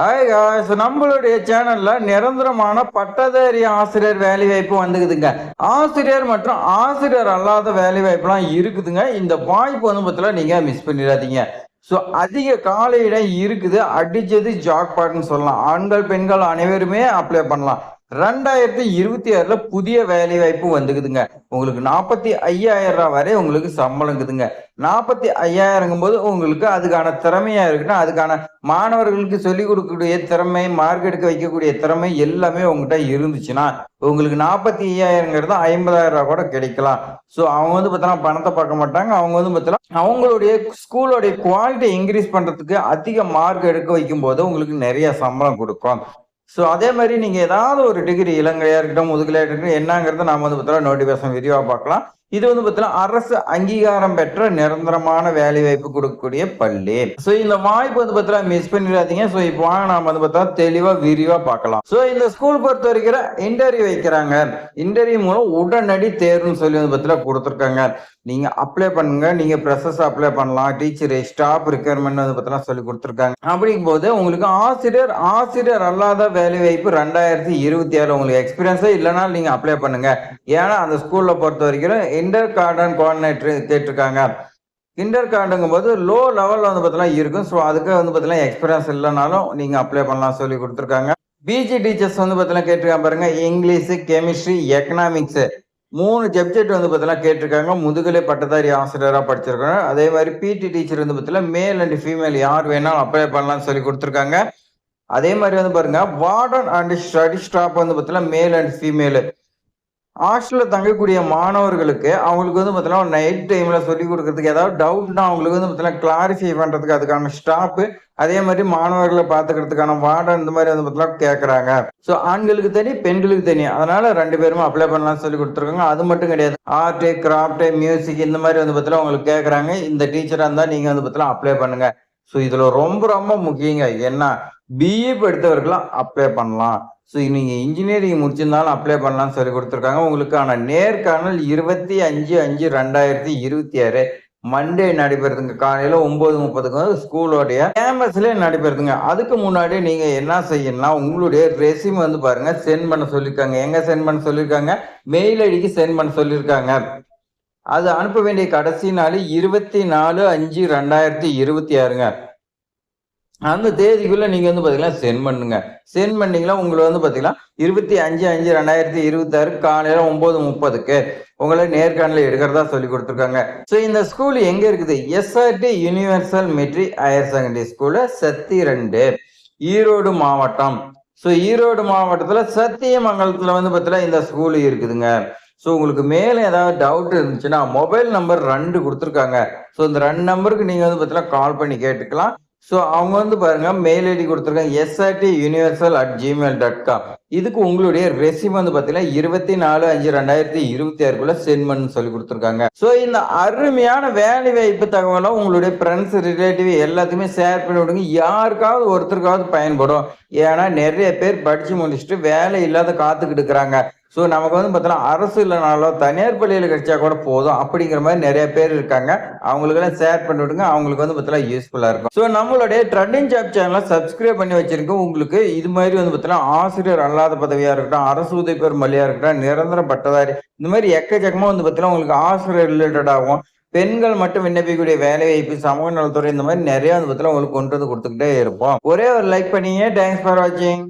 Hi guys, நம்மளுடைய சேனல்ல நிரந்தரமான பட்டதாரி ஆசிரியர் வேலை வாய்ப்பு வந்துக்குதுங்க. ஆசிரியர் மற்றும் ஆசிரியர் அல்லாத வேலை வாய்ப்புலாம் இருக்குதுங்க. இந்த வாய்ப்பு வந்து பார்த்தீங்கன்னா நீங்க மிஸ் பண்ணிடாதீங்க. ஸோ அதிக காலியிடம் இருக்குது. அடிச்சது ஜாக்பாட்னு சொல்லலாம். ஆண்கள் பெண்கள் அனைவருமே அப்ளை பண்ணலாம். 2026ல புதிய வேலை வாய்ப்பு வந்துக்குதுங்க. உங்களுக்கு 45,000 வரை உங்களுக்கு சம்பளங்குதுங்க. 45,000 போது உங்களுக்கு அதுக்கான திறமையா இருக்கட்டும், அதுக்கான மாணவர்களுக்கு சொல்லிக் கொடுக்கக்கூடிய திறமை, மார்க் எடுக்க வைக்கக்கூடிய திறமை எல்லாமே உங்ககிட்ட இருந்துச்சுன்னா உங்களுக்கு 45,000 50,000 கூட கிடைக்கலாம். ஸோ அவங்க வந்து பார்த்தீங்கன்னா பணத்தை பார்க்க மாட்டாங்க. அவங்க வந்து பார்த்தீங்கன்னா அவங்களுடைய ஸ்கூலோடைய குவாலிட்டி இன்க்ரீஸ் பண்றதுக்கு அதிக மார்க் எடுக்க வைக்கும் போது உங்களுக்கு நிறைய சம்பளம் கொடுக்கும். ஸோ அதே மாதிரி நீங்க ஏதாவது ஒரு டிகிரி இளங்கலையா இருக்கட்டும், முதுகலையா இருக்கட்டும், என்னங்கிறத நாம வந்து பார்த்தீங்கன்னா நோட்டிஃபிகேஷன் விரிவாக பார்க்கலாம். இது வந்து பார்த்தீங்கன்னா அரசு அங்கீகாரம் பெற்ற நிரந்தரமான வேலை வாய்ப்பு கொடுக்கக்கூடிய பள்ளி. ஸோ இந்த வாய்ப்பு வந்து பார்த்தீங்கன்னா மிஸ் பண்ணிடாதீங்க. ஸோ இப்போ வாங்க நாம வந்து பார்த்தா தெளிவா விரிவா பார்க்கலாம். ஸோ இந்த ஸ்கூல் பொறுத்த வரைக்கும் இன்டர்வியூ வைக்கிறாங்க. இன்டர்வியூ மூலம் உடனடி தேர்வுன்னு சொல்லி வந்து பார்த்தீங்கன்னா கொடுத்துருக்காங்க. நீங்க அப்ளை பண்ணுங்க. நீங்க ப்ரெஷர்ஸ் அப்ளை பண்ணலாம். டீச்சர் ஸ்டாஃப் ரிக்யர்மெண்ட் வந்து பார்த்தீங்கன்னா சொல்லி கொடுத்துருக்காங்க. அப்படிங்கும் போது உங்களுக்கு ஆசிரியர் அல்லாத வேலை வாய்ப்பு 2026 உங்களுக்கு எக்ஸ்பீரியன்ஸே இல்லைன்னா நீங்க அப்ளை பண்ணுங்க. ஏன்னா அந்த ஸ்கூல்ல பொறுத்த வரைக்கும் இன்டர் கார்டன் கோஆர்டினேட்டர் கேட்டிருக்காங்க. கிண்டர் கார்டுங்கும் போது லோ லெவல் வந்து பார்த்தீங்கன்னா இருக்கும். ஸோ அதுக்கு வந்து பார்த்தீங்கன்னா எக்ஸ்பீரியன்ஸ் இல்லைனாலும் நீங்க அப்ளை பண்ணலாம் சொல்லி கொடுத்துருக்காங்க. பிஜி டீச்சர்ஸ் வந்து பார்த்தீங்கன்னா கேட்டிருக்காங்க பாருங்க. இங்கிலீஷ், கெமிஸ்ட்ரி, எக்கனாமிக்ஸ் 3 சப்ஜெக்ட் வந்து பார்த்தீங்கன்னா கேட்டிருக்காங்க. முதுகலை பட்டதாரி ஆசிரியராக படிச்சிருக்காங்க. அதே மாதிரி பிடி டீச்சர் வந்து பார்த்தீங்கன்னா மேல் அண்ட் ஃபீமேல் யார் வேணாலும் அப்ளை பண்ணலாம்னு சொல்லி கொடுத்துருக்காங்க. அதே மாதிரி வந்து பாருங்க வார்டன் அண்ட் ஸ்டடி ஸ்டாஃப் வந்து பார்த்தீங்கன்னா மேல் அண்ட் ஃபீமேல் ஹாஸ்டல்ல தங்கக்கூடிய மாணவர்களுக்கு அவங்களுக்கு வந்து பார்த்தீங்கன்னா நைட் டைம்ல சொல்லி கொடுக்கறதுக்கு ஏதாவது டவுட்னா அவங்களுக்கு வந்து பார்த்தீங்கன்னா கிளாரிஃபை பண்றதுக்கு அதுக்கான ஸ்டாஃப், அதே மாதிரி மாணவர்களை பார்த்துக்கிறதுக்கான வார்டன் இந்த மாதிரி வந்து பார்த்தீங்கன்னா கேட்கறாங்க. ஸோ ஆண்களுக்கு தனி பெண்களுக்கு தனி, அதனால 2 பேருமே அப்ளை பண்ணலாம்னு சொல்லி கொடுத்துருக்காங்க. அது மட்டும் கிடையாது, ஆர்ட், கிராஃப்ட், மியூசிக் இந்த மாதிரி வந்து பார்த்தீங்கன்னா உங்களுக்கு கேட்கறாங்க. இந்த டீச்சரா இருந்தா நீங்க வந்து பார்த்தீங்கன்னா அப்ளை பண்ணுங்க. ஸோ இதுல ரொம்ப ரொம்ப முக்கியங்க என்ன, பிஏ படித்தவர்களாம் அப்ளை பண்ணலாம். ஸோ நீங்க இன்ஜினியரிங் முடிச்சிருந்தாலும் அப்ளை பண்ணலாம்னு சொல்லி கொடுத்துருக்காங்க. உங்களுக்கான நேர்காணல் 25/5/2026 மண்டே நடைபெறுதுங்க. காலையில 9:30க்கு ஸ்கூலோடைய கேம்பஸ்ல நடைபெறுதுங்க. அதுக்கு முன்னாடி நீங்க என்ன செய்யணும்னா உங்களுடைய ரெஸ்யூம் வந்து பாருங்க சென்ட் பண்ண சொல்லியிருக்காங்க. எங்க சென்ட் பண்ண சொல்லியிருக்காங்க? மெயில் ஐடிக்கு சென்ட் பண்ண சொல்லியிருக்காங்க. அது அனுப்ப வேண்டிய கடைசி நாள் 24/5/2026ங்க. அந்த தேதிக்குள்ள நீங்க வந்து பாத்தீங்கன்னா சென்ட் பண்ணுங்க. சென்ட் பண்ணீங்களா உங்களை வந்து பாத்தீங்கன்னா 25/5/2026 காலையில 9:30க்கு உங்களை நேர்காணல எடுக்கிறதா சொல்லி கொடுத்துருக்காங்க. ஸோ இந்த ஸ்கூல் எங்க இருக்குது? SRT universal matric higher secondary ஸ்கூல்ல சத்தி 2 ஈரோடு மாவட்டம். ஸோ ஈரோடு மாவட்டத்துல சத்தியமங்கலத்துல வந்து பாத்தீங்கன்னா இந்த ஸ்கூல் இருக்குதுங்க. ஸோ உங்களுக்கு மேலே ஏதாவது டவுட் இருந்துச்சுன்னா மொபைல் நம்பர் 2 கொடுத்துருக்காங்க. ஸோ இந்த 2 நம்பருக்கு நீங்கள் வந்து பார்த்தீங்கன்னா கால் பண்ணி கேட்டுக்கலாம். ஸோ அவங்க வந்து பாருங்க மெயில் ஐடி கொடுத்துருக்காங்க srtuniversal@gmail.com. இதுக்கு உங்களுடைய ரெசியூம் வந்து பார்த்தீங்கன்னா 24/5/2026 சென்ட் பண்ணு சொல்லி கொடுத்துருக்காங்க. ஸோ இந்த அருமையான வேலை வாய்ப்பு தகவலை உங்களுடைய ஃப்ரெண்ட்ஸ், ரிலேட்டிவ் எல்லாத்தையுமே ஷேர் பண்ணி விடுங்க. யாருக்காவது ஒருத்தருக்காவது பயன்படும். ஏன்னா நிறைய பேர் படிச்சு முடிச்சுட்டு வேலை இல்லாத காத்துக்கிட்டு இருக்கிறாங்க. ஸோ நமக்கு வந்து பார்த்தீங்கன்னா அரசு இல்லைனாலும் தனியார் பள்ளியில் கிடைச்சா கூட போதும் அப்படிங்கிற மாதிரி நிறைய பேர் இருக்காங்க. அவங்களுக்கெல்லாம் ஷேர் பண்ணி விடுங்க. அவங்களுக்கு வந்து பார்த்தீங்கன்னா யூஸ்ஃபுல்லாக இருக்கும். ஸோ நம்மளுடைய ட்ரெண்டிங் ஜாப் சேனலை சப்ஸ்கிரைப் பண்ணி வச்சிருக்கோம். உங்களுக்கு இது மாதிரி வந்து பார்த்தீங்கன்னா ஆசிரியர் அல்லாத பதவியாக இருக்கட்டும், அரசு உதவி பெறும் பள்ளியாக இருக்கட்டும், நிரந்தர பட்டதாரி இந்த மாதிரி எக்கச்சக்கமாக வந்து பார்த்தீங்கன்னா உங்களுக்கு ஆசிரியர் ரிலேட்டடாகவும் பெண்கள் மட்டும் விண்ணப்பிக்கக்கூடிய வேலை வாய்ப்பு, சமூக நலத்துறை இந்த மாதிரி நிறைய வந்து பார்த்தீங்கன்னா உங்களுக்கு கொண்டு வந்து கொடுத்துக்கிட்டே இருப்போம். ஒரே ஒரு லைக் பண்ணீங்க. தேங்க்ஸ் ஃபார் வாட்சிங்.